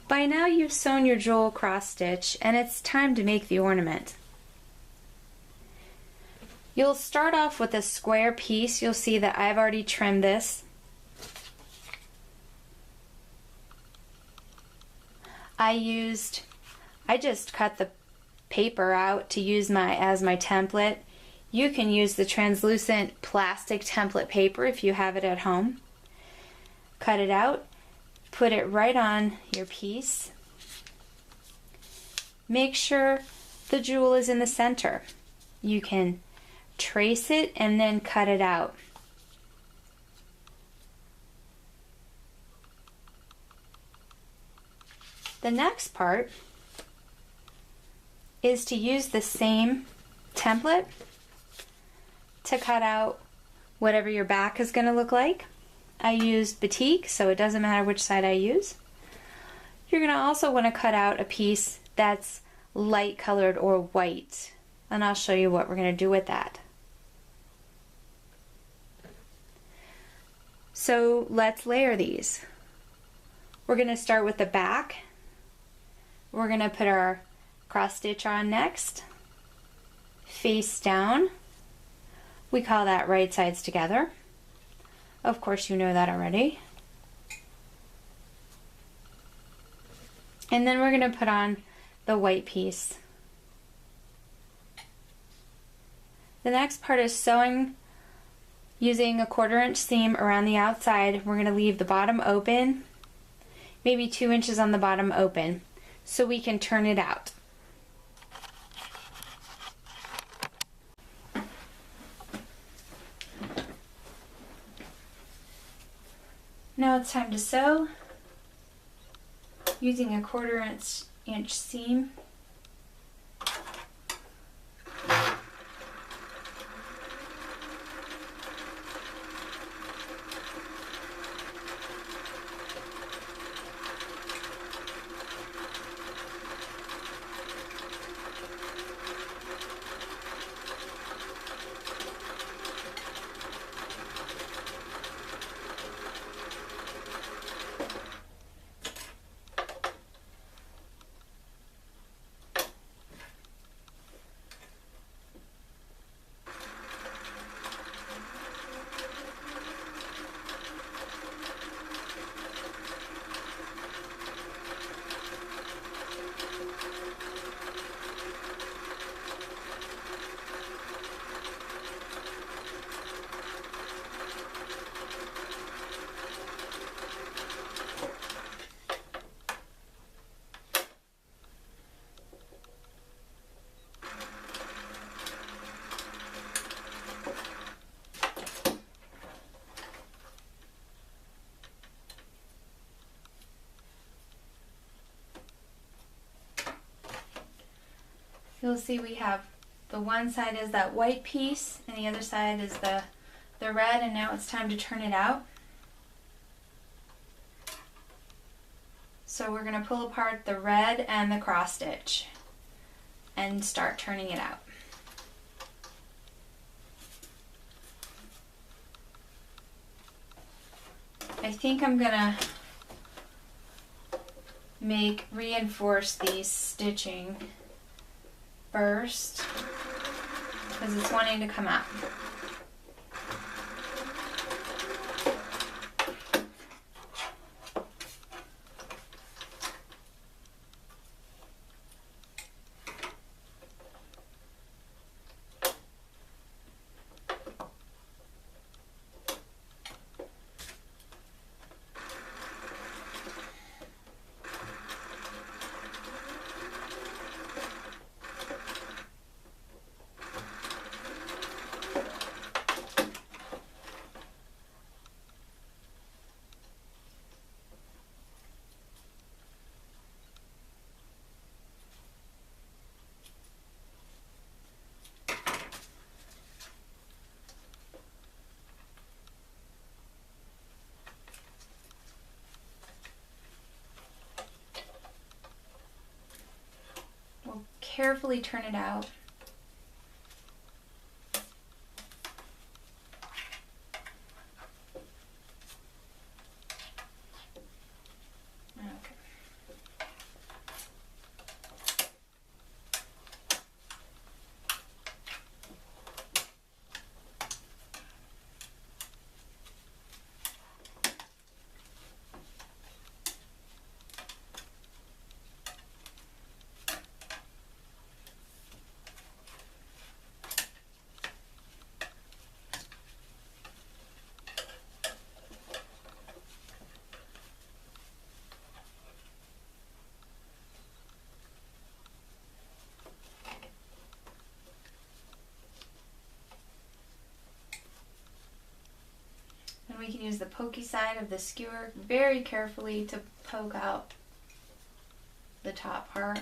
By now you've sewn your jewel cross stitch and it's time to make the ornament. You'll start off with a square piece. You'll see that I've already trimmed this. I just cut the paper out to use as my template. You can use the translucent plastic template paper if you have it at home. Cut it out, put it right on your piece. Make sure the jewel is in the center. You can trace it and then cut it out. The next part is to use the same template to cut out whatever your back is going to look like. I used batik, so it doesn't matter which side I use. You're going to also want to cut out a piece that's light colored or white, and I'll show you what we're going to do with that. So let's layer these. We're going to start with the back. We're going to put our cross stitch on next, face down. We call that right sides together. Of course you know that already. And then we're going to put on the white piece. The next part is sewing using a 1/4 inch seam around the outside. We're going to leave the bottom open, maybe 2 inches on the bottom open, so we can turn it out. Now it's time to sew using a 1/4 inch seam. You'll see we have the one side is that white piece and the other side is the red, and now it's time to turn it out. So we're going to pull apart the red and the cross stitch and start turning it out. I think I'm going to reinforce the stitching first because it's wanting to come out. Carefully turn it out. Okay. use the pokey side of the skewer very carefully to poke out the top part,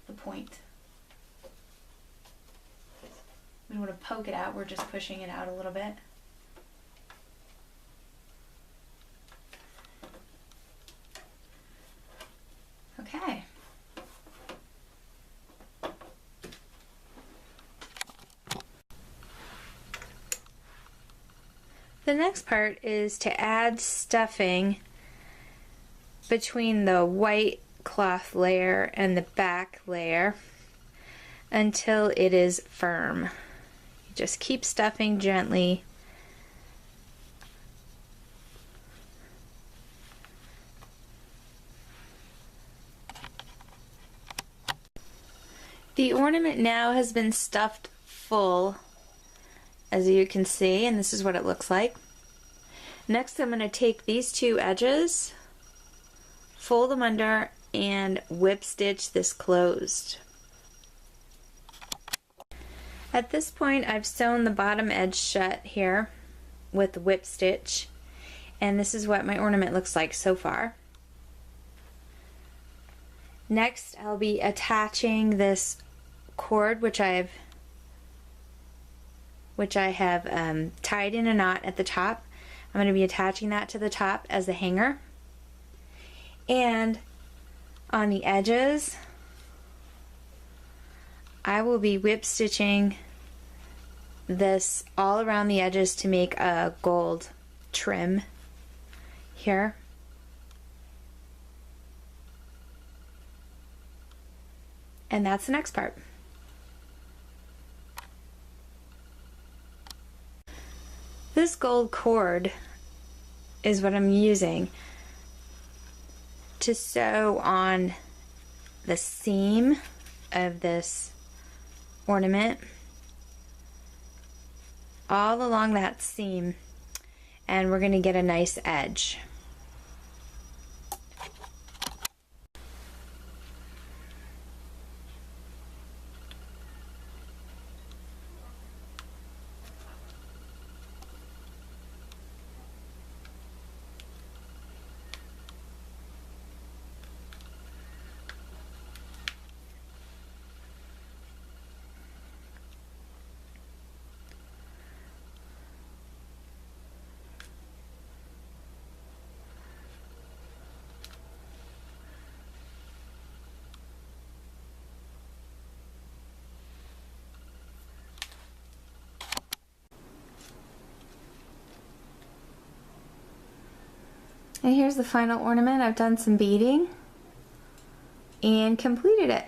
the point. We don't want to poke it out, we're just pushing it out a little bit. Okay. The next part is to add stuffing between the white cloth layer and the back layer until it is firm. You just keep stuffing gently. The ornament now has been stuffed full, as you can see, and this is what it looks like. Next, I'm going to take these two edges, fold them under, and whip stitch this closed. At this point, I've sewn the bottom edge shut here with the whip stitch, and this is what my ornament looks like so far. Next, I'll be attaching this cord which I have tied in a knot at the top. I'm going to be attaching that to the top as a hanger, and on the edges I will be whip stitching this all around the edges to make a gold trim here. And that's the next part. This gold cord is what I'm using to sew on the seam of this ornament, all along that seam, and we're going to get a nice edge. And here's the final ornament. I've done some beading and completed it.